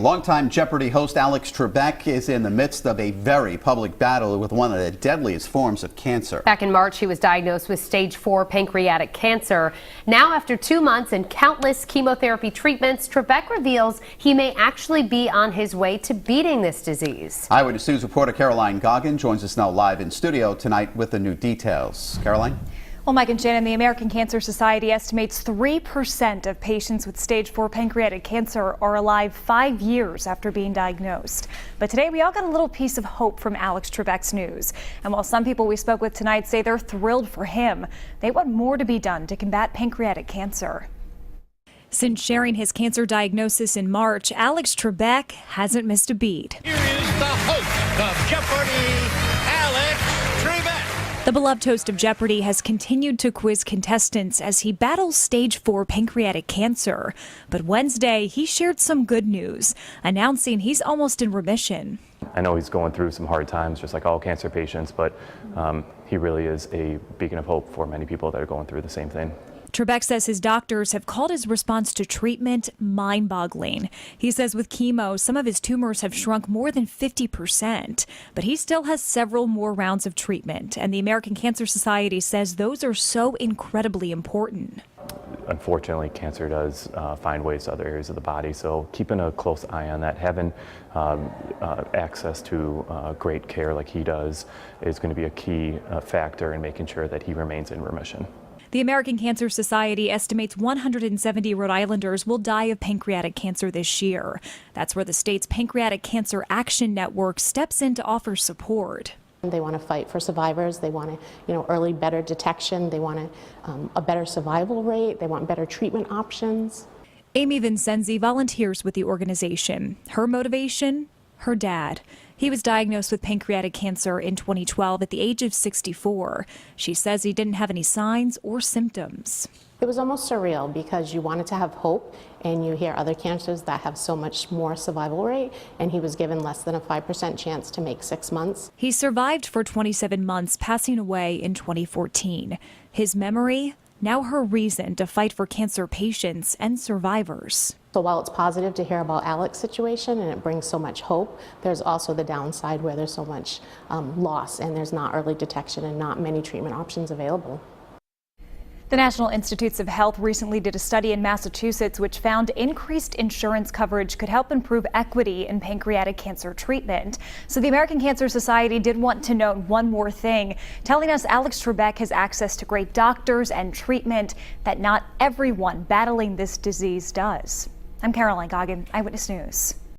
Longtime Jeopardy host Alex Trebek is in the midst of a very public battle with one of the deadliest forms of cancer. Back in March, he was diagnosed with stage 4 pancreatic cancer. Now, after 2 months and countless chemotherapy treatments, Trebek reveals he may actually be on his way to beating this disease. Eyewitness News reporter Caroline Goggin joins us now live in studio tonight with the new details. Caroline? Well, Mike and Shannon, the American Cancer Society estimates 3% of patients with stage 4 pancreatic cancer are alive 5 years after being diagnosed. But today we all got a little piece of hope from Alex Trebek's news. And while some people we spoke with tonight say they're thrilled for him, they want more to be done to combat pancreatic cancer. Since sharing his cancer diagnosis in March, Alex Trebek hasn't missed a beat. Here is the host of Jeopardy, Alex Trebek. The beloved host of Jeopardy has continued to quiz contestants as he battles stage 4 pancreatic cancer. But Wednesday, he shared some good news, announcing he's almost in remission. I know he's going through some hard times, just like all cancer patients, but he really is a beacon of hope for many people that are going through the same thing. Trebek says his doctors have called his response to treatment mind-boggling. He says with chemo, some of his tumors have shrunk more than 50%, but he still has several more rounds of treatment, and the American Cancer Society says those are so incredibly important. Unfortunately, cancer does find ways to other areas of the body, so keeping a close eye on that, having access to great care like he does is going to be a key factor in making sure that he remains in remission. The American Cancer Society estimates 170 Rhode Islanders will die of pancreatic cancer this year. That's where the state's Pancreatic Cancer Action Network steps in to offer support. They want to fight for survivors. They want early better detection. They want a better survival rate. They want better treatment options. Amy Vincenzi volunteers with the organization. Her motivation? Her dad. He was diagnosed with pancreatic cancer in 2012 at the age of 64. She says he didn't have any signs or symptoms. It was almost surreal because you wanted to have hope, and you hear other cancers that have so much more survival rate, and he was given less than a 5% chance to make 6 months. He survived for 27 months, passing away in 2014. His memory, now her reason to fight for cancer patients and survivors. So while it's positive to hear about Alex's situation and it brings so much hope, there's also the downside where there's so much loss and there's not early detection and not many treatment options available. The National Institutes of Health recently did a study in Massachusetts which found increased insurance coverage could help improve equity in pancreatic cancer treatment. So the American Cancer Society did want to note one more thing, telling us Alex Trebek has access to great doctors and treatment that not everyone battling this disease does. I'm Caroline Goggin, Eyewitness News.